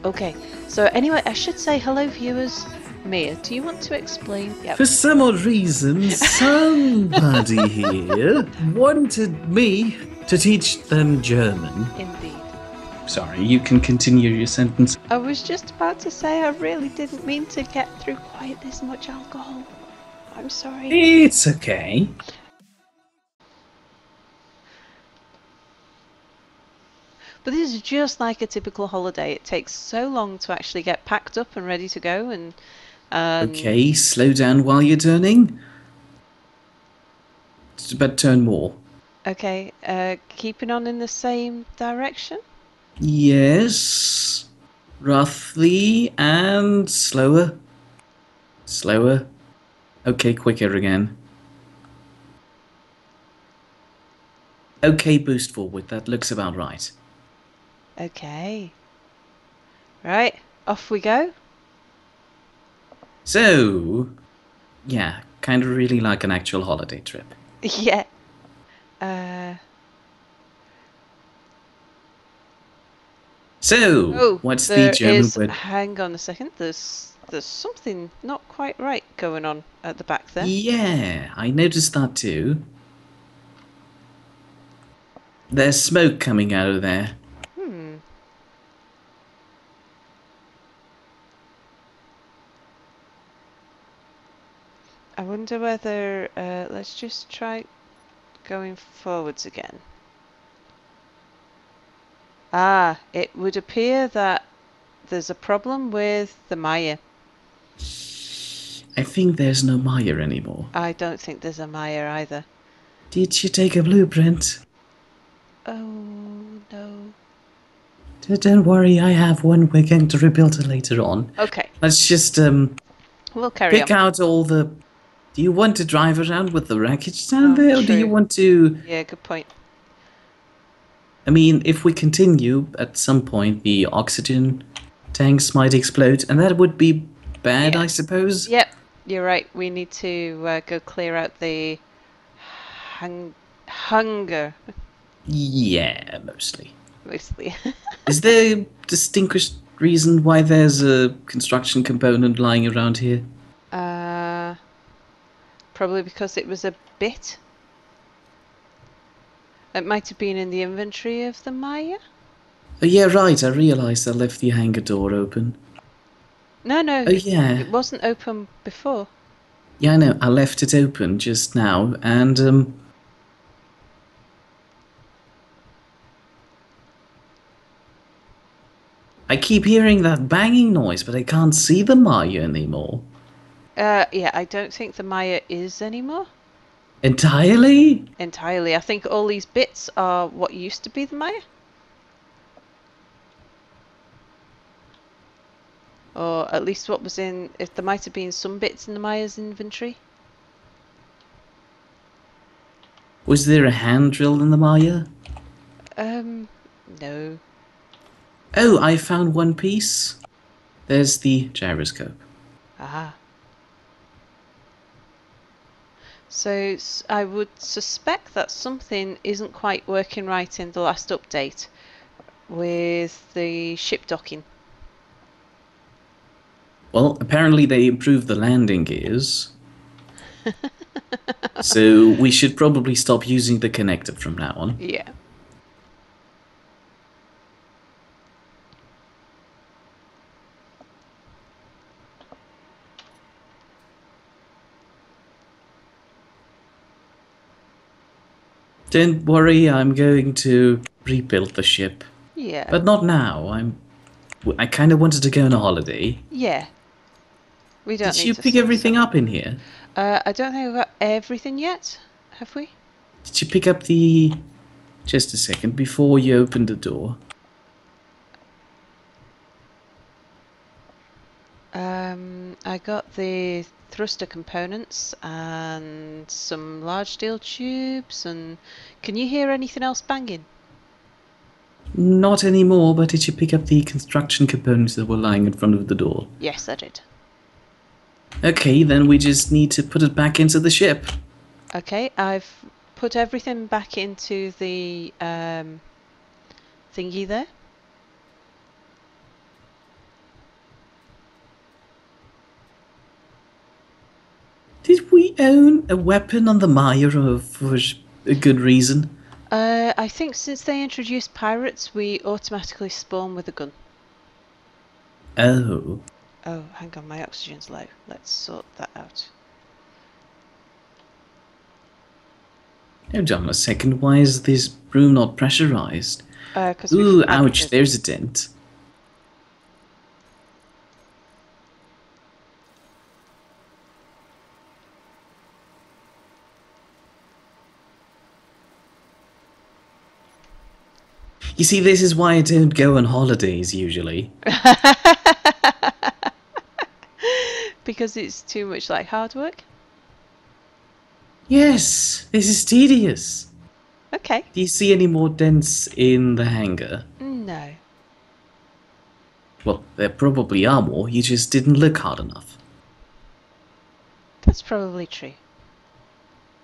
Okay, so anyway, I should say hello, viewers. Mia, do you want to explain? Yep. For some odd reason, somebody here wanted me to teach them German. Indeed. Sorry, you can continue your sentence. I was just about to say I really didn't mean to get through quite this much alcohol. I'm sorry. It's okay. But this is just like a typical holiday. It takes so long to actually get packed up and ready to go, and Okay, slow down while you're turning. But turn more. okay, keeping on in the same direction. Yes. Roughly, and slower. Slower. Okay, quicker again. Okay, boost forward. That looks about right. Okay. Right, off we go. So, yeah, kind of really like an actual holiday trip. Yeah. So, what's the German word? Hang on a second. There's something not quite right going on at the back there. Yeah, I noticed that too. There's smoke coming out of there. I wonder whether let's just try going forwards again. Ah, it would appear that there's a problem with the Maya. I think there's no Maya anymore. I don't think there's a Maya either. Did you take a blueprint? Oh no. Don't worry, I have one. We're going to rebuild it later on. Okay. Let's just We'll carry pick on. out all the... Do you want to drive around with the wreckage down there, or do you True. want to... Yeah, good point. I mean, if we continue, at some point the oxygen tanks might explode, and that would be bad, Yeah. I suppose. Yep, you're right. We need to go clear out the hunger. Yeah, mostly. Mostly. Is there a distinguished reason why there's a construction component lying around here? Probably because it was a bit. It might have been in the inventory of the Maya. Oh yeah, right, I realised I left the hangar door open. No, Oh yeah. it wasn't open before. Yeah, I know, I left it open just now, and I keep hearing that banging noise, but I can't see the Maya anymore. Yeah, I don't think the Maya is anymore. Entirely? Entirely. I think all these bits are what used to be the Maya. Or at least what was in... If there might have been some bits in the Maya's inventory. Was there a hand drill in the Maya? No. Oh, I found one piece. There's the gyroscope. Ah. So I would suspect that something isn't quite working right in the last update with the ship docking. Well, apparently they improved the landing gears. So we should probably stop using the connector from now on. Yeah. Don't worry, I'm going to rebuild the ship. Yeah. But not now. I kind of wanted to go on a holiday. Yeah. We don't Did need you to pick stress everything out. up in here? I don't think we've got everything yet, have we? Did you pick up the... Just a second, before you opened the door. I got the thruster components and some large steel tubes, and can you hear anything else banging? Not anymore, but did you pick up the construction components that were lying in front of the door? Yes, I did. Okay, then we just need to put it back into the ship. Okay, I've put everything back into the thingy there. Did we own a weapon on the Maya for a good reason? I think since they introduced pirates, we automatically spawn with a gun. Oh. Oh, hang on, my oxygen's low. Let's sort that out. Hold on a second, why is this room not pressurized? Because we've Ooh, added ouch, it. there's a dent. You see, this is why I don't go on holidays usually. Because it's too much like hard work? Yes, this is tedious. Okay. Do you see any more dents in the hangar? No. Well, there probably are more, you just didn't look hard enough. That's probably true.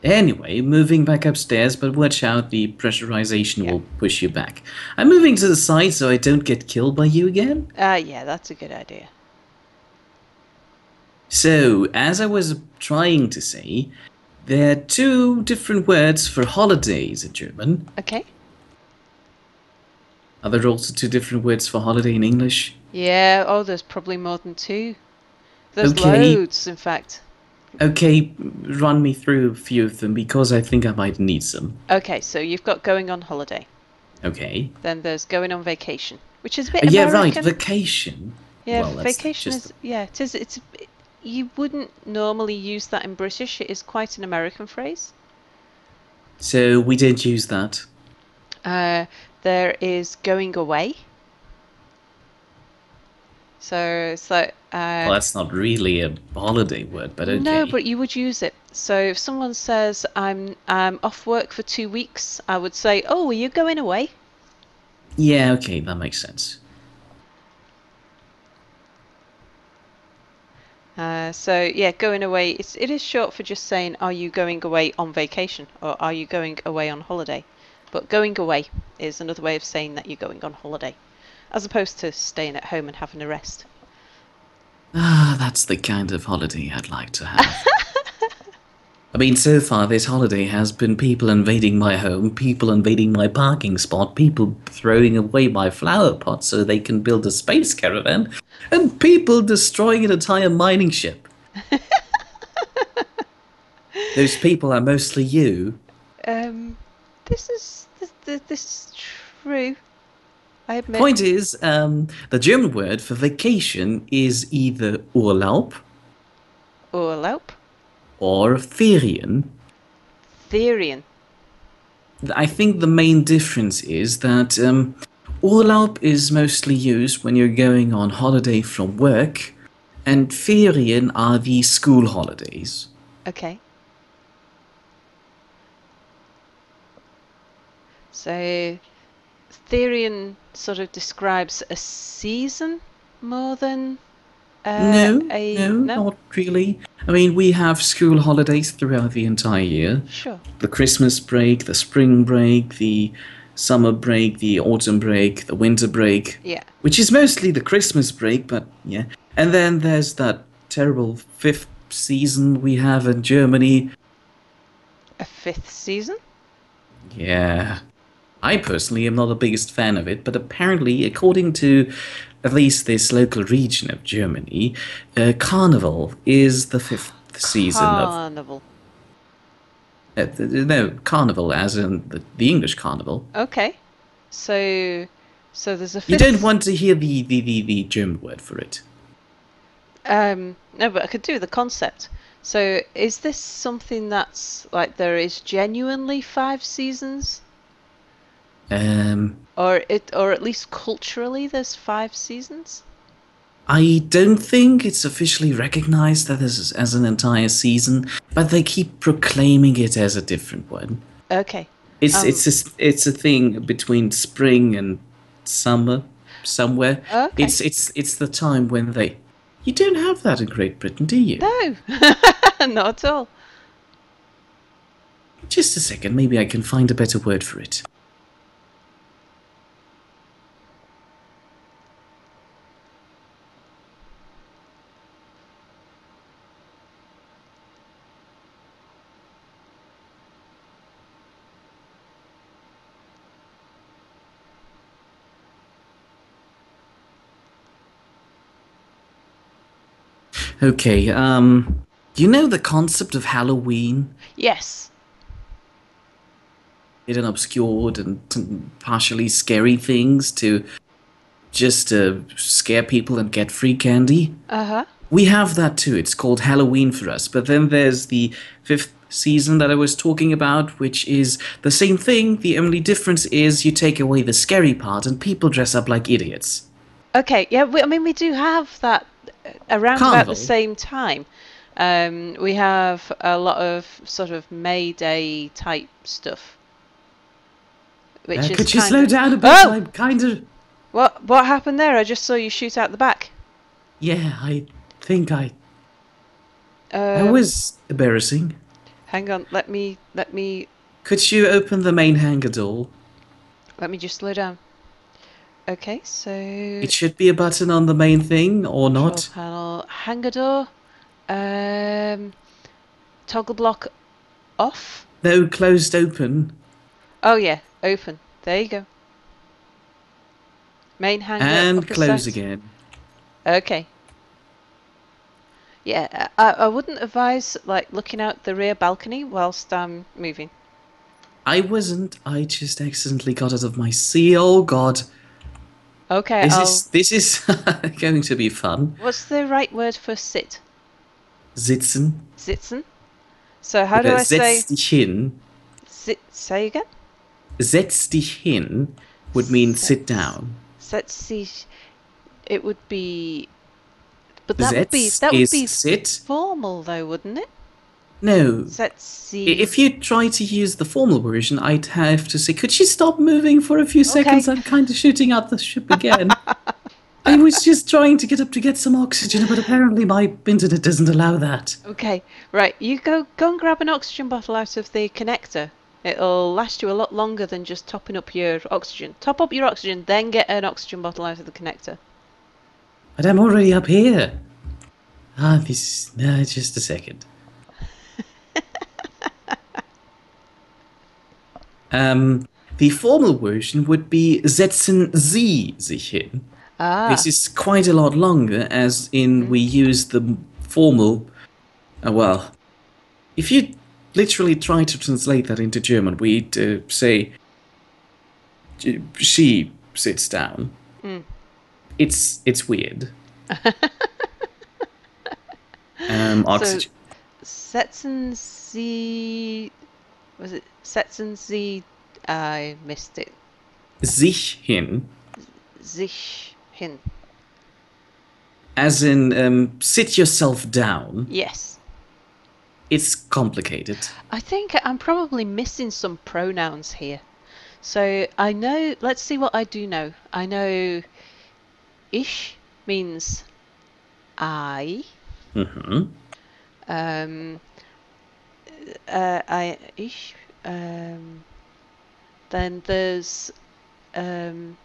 Anyway, moving back upstairs, but watch out, the pressurization Yeah. will push you back. I'm moving to the side so I don't get killed by you again. Yeah, that's a good idea. So, as I was trying to say, there are two different words for holidays in German. Okay. Are there also two different words for holiday in English? Yeah, oh, there's probably more than two. There's Okay, loads, in fact. okay, run me through a few of them because I think I might need some. Okay, so you've got going on holiday. Okay. Then there's going on vacation, which is a bit Yeah, right, American. vacation. Yeah, Well, that's vacation just... is, yeah, it is. You wouldn't normally use that in British. It is quite an American phrase. So, we don't use that. Uh, there is going away. So it's like, Well, that's not really a holiday word, but no, okay. but you would use it. So if someone says, I'm off work for 2 weeks, I would say, oh, are you going away? Yeah, okay, that makes sense. So yeah, going away, it is short for just saying, are you going away on vacation or are you going away on holiday? But going away is another way of saying that you're going on holiday, as opposed to staying at home and having a rest. Ah, that's the kind of holiday I'd like to have. I mean, so far this holiday has been people invading my home, people invading my parking spot, people throwing away my flower pot so they can build a space caravan, and people destroying an entire mining ship. Those people are mostly you. Um, this is true. I admit. Point is, the German word for vacation is either Urlaub Urlaub, or Ferien. Therian. I think the main difference is that Urlaub is mostly used when you're going on holiday from work, and Ferien are the school holidays. Okay. So Therian sort of describes a season more than No, a no, no. not really. I mean, we have school holidays throughout the entire year. Sure. The Christmas break, the spring break, the summer break, the autumn break, the winter break, Yeah. which is mostly the Christmas break, but yeah. And then there's that terrible fifth season we have in Germany. A fifth season? Yeah. I personally am not the biggest fan of it, but apparently, according to at least this local region of Germany, Carnival is the fifth season of... Carnival. no, Carnival as in the English Carnival. Okay. So there's a You don't fifth. want to hear the German word for it. No, but I could do the concept. So is this something that's like there is genuinely 5 seasons? Um, Or at least culturally there's 5 seasons? I don't think it's officially recognized that this is as an entire season, but they keep proclaiming it as a different one. Okay. It's a thing between spring and summer somewhere. Okay. It's the time when they... You don't have that in Great Britain, do you? No. Not at all. Just a second, maybe I can find a better word for it. Okay, you know the concept of Halloween? Yes. Hidden, obscured, and partially scary things to just scare people and get free candy? Uh-huh. We have that too. It's called Halloween for us. But then there's the fifth season that I was talking about, which is the same thing. The only difference is you take away the scary part and people dress up like idiots. Okay, yeah, I mean, we do have that around about the Carnival. same time. We have a lot of sort of May Day type stuff, which is Could you kind slow of... down a bit? Oh! I'm kind of. What happened there? I just saw you shoot out the back. Yeah, I think I. That Um, was embarrassing. Hang on, Could you open the main hangar door? let me just slow down. Okay, so It should be a button on the main thing, or control not. panel, hangar door, um, toggle block off. No, closed open. Oh yeah, open. There you go. Main hangar And upper close set. again. Okay. Yeah, I wouldn't advise like looking out the rear balcony whilst I'm moving. I wasn't. I just accidentally got out of my seat. Oh god. Okay, This is going to be fun. What's the right word for sit? Sitzen. Sitzen. So how do I say Setz dich hin. sit? Say again. Setz dich hin would mean sit down. Setz sich. It would be, but Setz that would is be sit. formal though, wouldn't it? No. Setz sich. If you try to use the formal version, I'd have to say, could you stop moving for a few seconds? I'm kind of shooting out the ship again. I was just trying to get up to get some oxygen, but apparently my internet doesn't allow that. Okay, right. You go and grab an oxygen bottle out of the connector. It'll last you a lot longer than just topping up your oxygen. Top up your oxygen, then get an oxygen bottle out of the connector. But I'm already up here. Just a second. The formal version would be setzen Sie sich hin. This is quite a lot longer, as in we use the formal. Well, if you literally try to translate that into German, we'd say she sits down. It's weird. Oxygen. So, setzen Sie... Was it setzen Sie... I missed it. Sich hin. Sich hin. As in, sit yourself down. Yes. It's complicated. I think I'm probably missing some pronouns here. So I know, let's see what I do know. I know ich means I. Mm-hmm. Ich. Then there's du.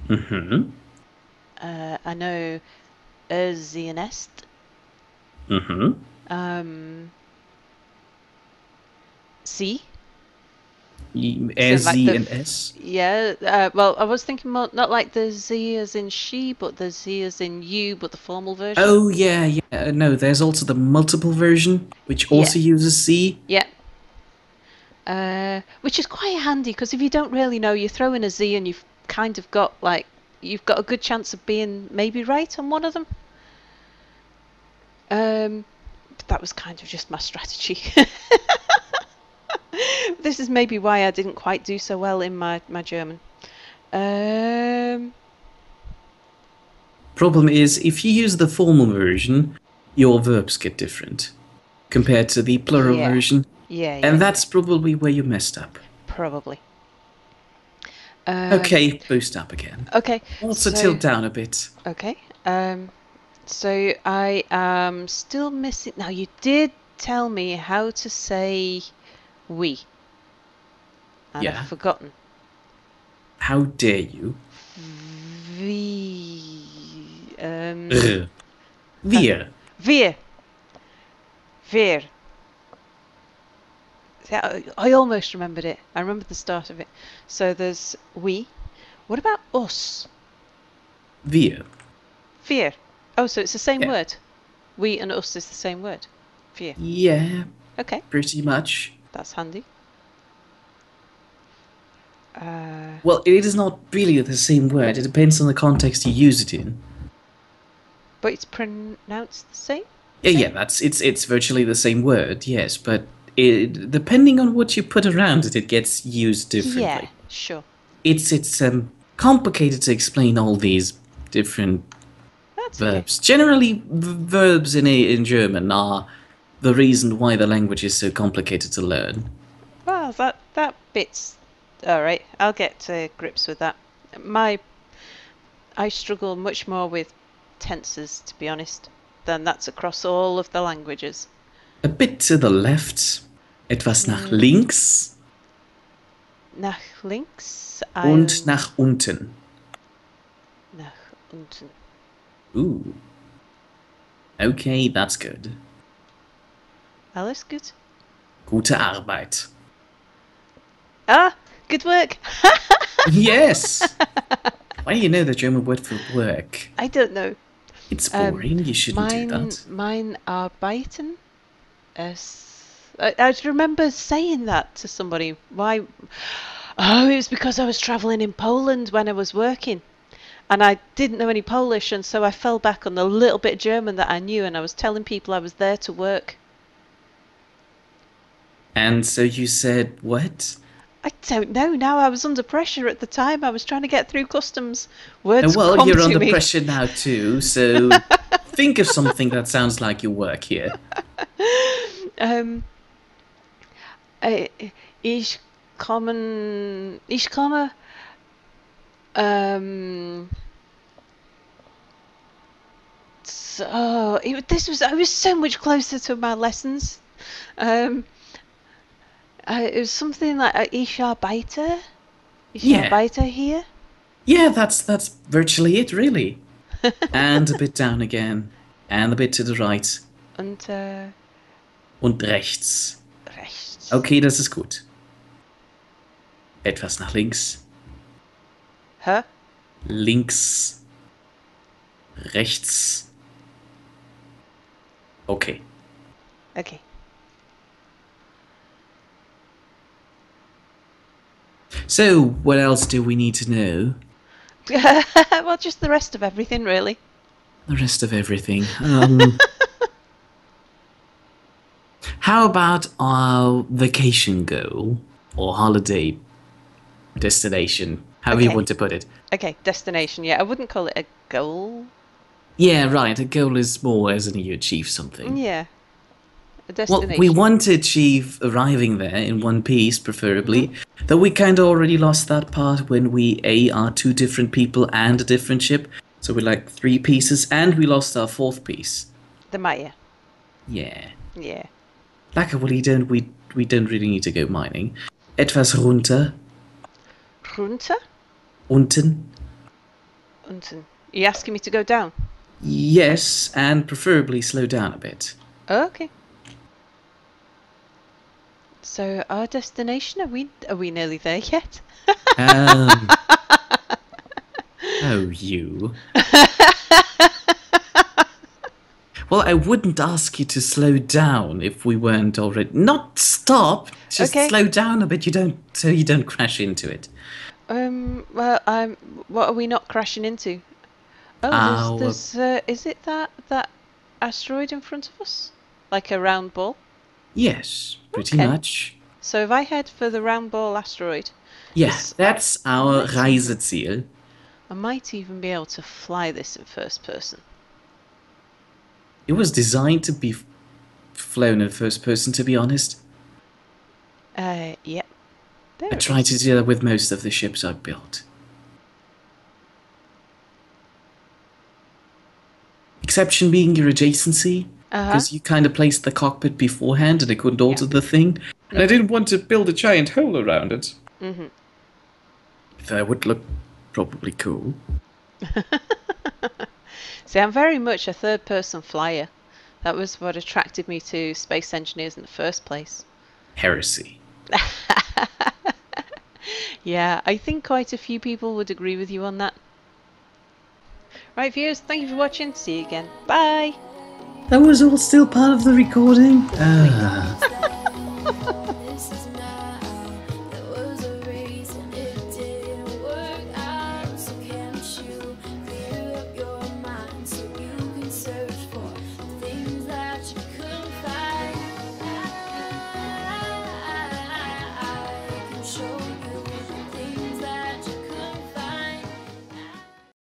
Mm-hmm. I know sie nest. Mm-hmm. Sie. S, So like Z, and S? Yeah, well, I was thinking more, not like the Z as in she, but the Z as in you, but the formal version. Oh, yeah. No, there's also the multiple version, which also uses C. Yeah. Which is quite handy, because if you don't really know, you throw in a Z and you've kind of got, like, you've got a good chance of being maybe right on one of them. But that was kind of just my strategy. This is maybe why I didn't quite do so well in my German. Problem is, if you use the formal version, your verbs get different compared to the plural version. And that's probably where you messed up. Probably. Okay, boost up again. Okay. Also tilt down a bit. Okay. So I am still missing... Now, you did tell me how to say we. And I've forgotten. How dare you? Wir. Wir. Wir. I almost remembered it. I remembered the start of it. So there's we. What about us? Wir. Wir. Oh, so it's the same Yeah. word. We and us is the same word for you. Yeah, Okay, pretty much. that's handy. Well, it is not really the same word. It depends on the context you use it in. But it's pronounced the same? Yeah, Same? yeah, it's virtually the same word, yes, but depending on what you put around it, it gets used Yeah, differently. sure. It's complicated to explain all these different That's okay. verbs. Generally, verbs in German are the reason why the language is so complicated to learn. Well, that bit's all right. I'll get to grips with that. I struggle much more with tenses, to be honest, than that's across all of the languages. A bit to the left, etwas nach Mm, links nach links, und nach unten. nach unten. Ooh. Okay, that's good. Alles gut? Gute Arbeit. Ah, good work. Yes! Why do you know the German word for work? I don't know. It's boring, you shouldn't do that. Mine arbeiten. I remember saying that to somebody. Why? Oh, it was because I was travelling in Poland when I was working. And I didn't know any Polish, and so I fell back on the little bit of German that I knew, and I was telling people I was there to work. And so you said what? I don't know now. I was under pressure at the time. I was trying to get through customs. Words Well, come you're to under me. pressure now too, so think of something that sounds like you work here. Um, I, ich ich komme, um, so, I was so much closer to my lessons. Um, it was something like ich arbeite. Ich Yeah. arbeite hier. Yeah, that's virtually it, really. And a bit down again. And a bit to the right. Und Und rechts. rechts. Okay, das ist gut. Etwas nach links. Hä? Links. Rechts. Okay. Okay. So, what else do we need to know? Well, just the rest of everything, really. The rest of everything. How about our vacation goal or holiday destination? However you Okay. want to put it. Okay, destination. Yeah, I wouldn't call it a goal. Yeah, right. A goal is more as in you achieve something. Yeah, a Well, destination. we want to achieve arriving there in one piece, preferably. Though we kind of already lost that part when we are two different people and a different ship. So we're like three pieces, and we lost our fourth piece. The Maya. Yeah. Yeah. Luckily, we don't really need to go mining. Etwas runter. Runter? Unten. Unten. Are you asking me to go down? Yes, and preferably slow down a bit. Oh, okay. So our destination, are we nearly there yet? Oh, you. Well, I wouldn't ask you to slow down if we weren't already. Not stop, just Okay. slow down a bit. So you don't crash into it. Well, what are we not crashing into? Oh, there's is it that asteroid in front of us? Like a round ball? Yes, pretty Okay. much. So if I head for the round ball asteroid, Yeah, that's our Reiseziel. I might even be able to fly this in first person. It was designed to be flown in first person, to be honest. Yep. There I it try is. to do that with most of the ships I've built. Exception being your adjacency, because you kind of placed the cockpit beforehand and I couldn't alter the thing. And I didn't want to build a giant hole around it. That would look probably cool. See, I'm very much a third-person flyer. That was what attracted me to space engineers in the first place. Heresy. Yeah, I think quite a few people would agree with you on that. Right, viewers, thank you for watching. See you again. Bye. That was all still part of the recording?